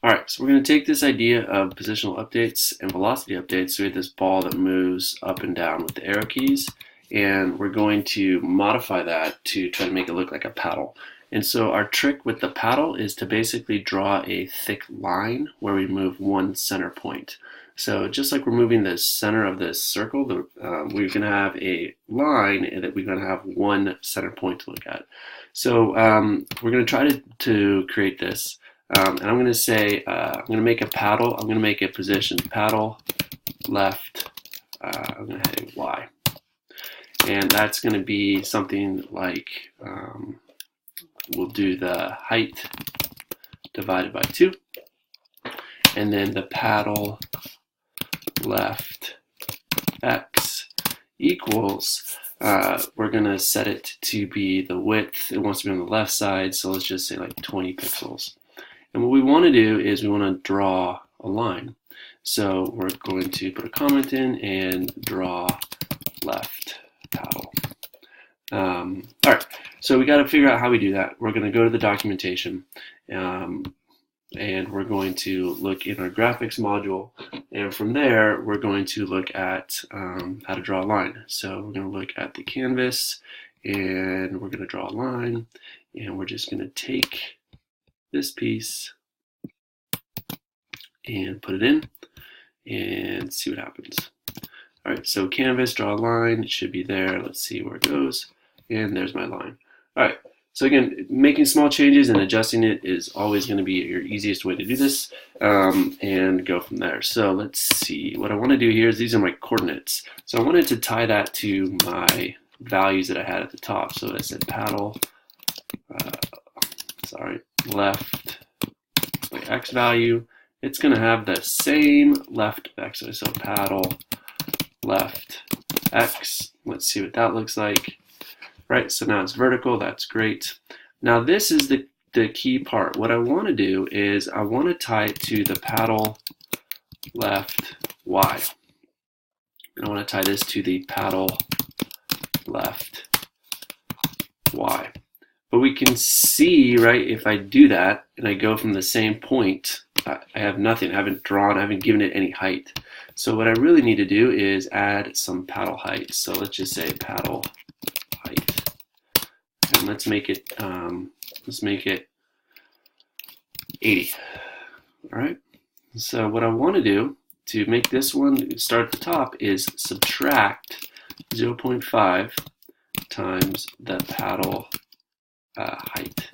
All right, so we're going to take this idea of positional updates and velocity updates. So we have this ball that moves up and down with the arrow keys, and we're going to modify that to try to make it look like a paddle. And so our trick with the paddle is to basically draw a thick line where we move one center point. So just like we're moving the center of this circle, we're going to have a line and that we're going to have one center point to look at. So we're going to try to create this. And I'm going to say, I'm going to make a paddle, I'm going to make a position paddle left, I'm going to hit Y. And that's going to be something like, we'll do the height divided by 2. And then the paddle left X equals, we're going to set it to be the width. It wants to be on the left side, so let's just say like 20 pixels. And what we want to do is we want to draw a line. So we're going to put a comment in and draw left paddle. All right, so we got to figure out how we do that. We're going to go to the documentation and we're going to look in our graphics module. And from there, we're going to look at how to draw a line. So we're going to look at the canvas and we're going to draw a line. And we're just going to take this piece and put it in and see what happens. All right, so canvas, draw a line, it should be there. Let's see where it goes. And there's my line. All right, so again, making small changes and adjusting it is always going to be your easiest way to do this, and go from there. So let's see, what I want to do here is these are my coordinates. So I wanted to tie that to my values that I had at the top. So I said paddle, left, my X value, it's going to have the same left X. So paddle left X. Let's see what that looks like. Right, so now it's vertical, that's great. Now this is the key part. What I want to do is I want to tie it to the paddle left Y. And I want to tie this to the paddle left Y. But we can see, right, if I do that and I go from the same point, I have nothing. I haven't drawn, I haven't given it any height. So what I really need to do is add some paddle height. So let's just say paddle height. And let's make it 80. All right. So what I want to do to make this one start at the top is subtract 0.5 times the paddle height.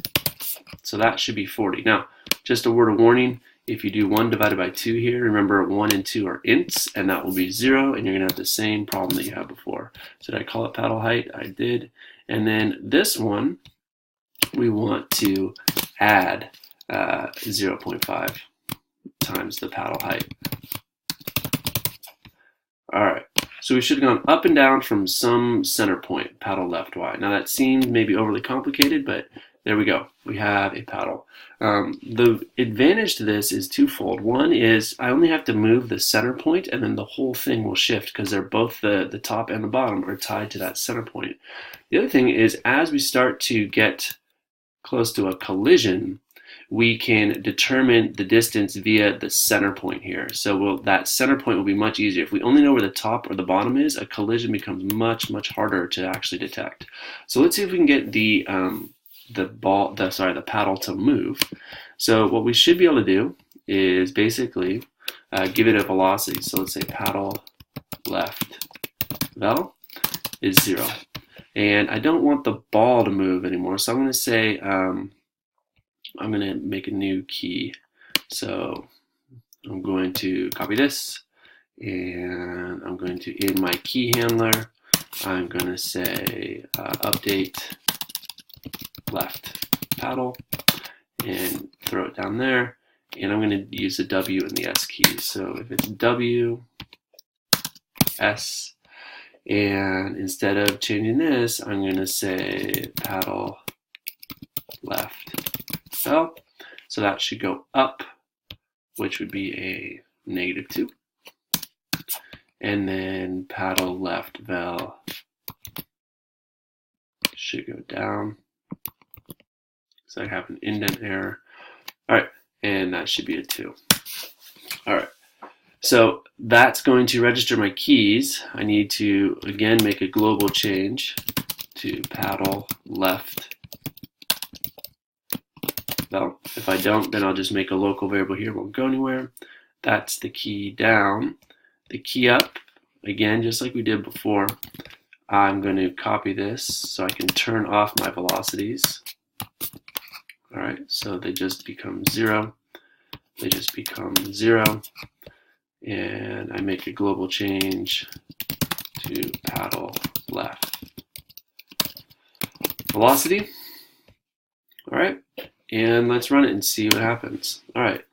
So that should be 40. Now, just a word of warning, if you do 1 divided by 2 here, remember 1 and 2 are ints, and that will be 0, and you're going to have the same problem that you had before. So did I call it paddle height? I did. And then this one, we want to add 0.5 times the paddle height. All right. So we should have gone up and down from some center point, paddle left Y. Now that seems maybe overly complicated, but there we go. We have a paddle. The advantage to this is twofold. One is I only have to move the center point and then the whole thing will shift because they're both the top and the bottom are tied to that center point. The other thing is as we start to get close to a collision, we can determine the distance via the center point here. So that center point will be much easier. If we only know where the top or the bottom is, a collision becomes much, much harder to actually detect. So let's see if we can get the paddle to move. So what we should be able to do is basically give it a velocity. So let's say paddle left vel is 0. And I don't want the ball to move anymore. So I'm going to say, I'm going to make a new key. So I'm going to copy this and I'm going to, in my key handler, I'm going to say update left paddle and throw it down there. And I'm going to use the W and the S keys. So if it's W, S, and instead of changing this, I'm going to say paddle left vel. So that should go up, which would be a -2. And then paddle left vel should go down. So I have an indent error. All right, and that should be a 2. All right. So that's going to register my keys. I need to, again, make a global change to paddle left. Well, if I don't, then I'll just make a local variable here. It won't go anywhere. That's the key down. The key up, again, just like we did before, I'm going to copy this so I can turn off my velocities. All right, so they just become 0. They just become 0. And I make a global change to paddle left. Velocity. All right, and let's run it and see what happens. All right,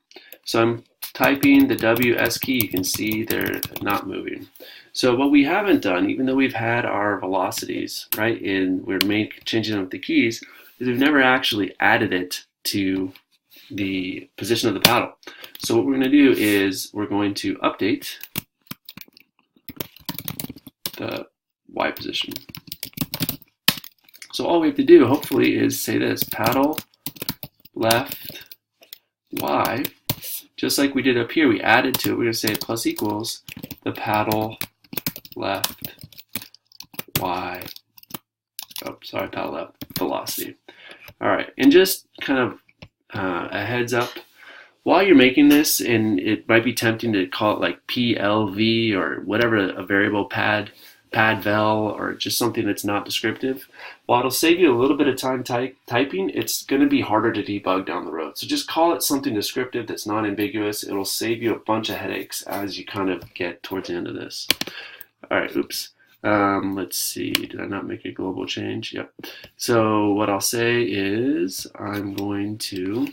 so I'm typing the WS key. You can see they're not moving. So what we haven't done, even though we've had our velocities, right, and we're changing them with the keys, is we've never actually added it to the position of the paddle. So what we're going to do is we're going to update the Y position. So all we have to do, hopefully, is say this: paddle left Y. Just like we did up here, we added to it. We're going to say plus equals the paddle left Y. Oh, sorry, paddle left velocity. All right, and just kind of a heads up, while you're making this, and it might be tempting to call it like PLV or whatever, a variable pad vel, or just something that's not descriptive. While it'll save you a little bit of time typing, it's going to be harder to debug down the road. So just call it something descriptive that's non-ambiguous. It'll save you a bunch of headaches as you kind of get towards the end of this. All right, oops. Let's see, did I not make a global change? Yep. So what I'll say is I'm going to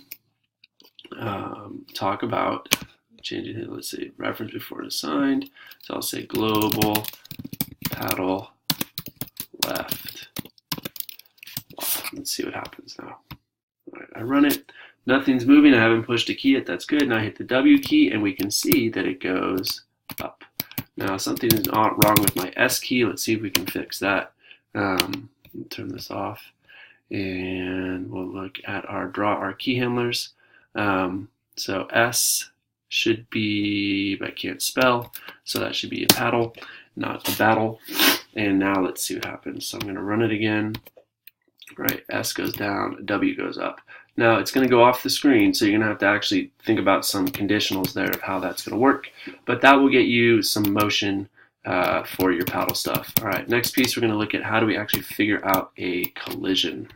talk about changing it. Let's see, reference before assigned. So I'll say global paddle left. Let's see what happens now. All right, I run it. Nothing's moving. I haven't pushed a key yet. That's good. Now I hit the W key, and we can see that it goes up. Now something is not wrong with my S key. Let's see if we can fix that. Turn this off, and we'll look at our key handlers. So S should be, I can't spell, so that should be a paddle, not a battle. And now let's see what happens. So I'm going to run it again. Right, S goes down, W goes up. Now it's going to go off the screen, so you're going to have to actually think about some conditionals there of how that's going to work. But that will get you some motion for your paddle stuff. All right, next piece we're going to look at how do we actually figure out a collision.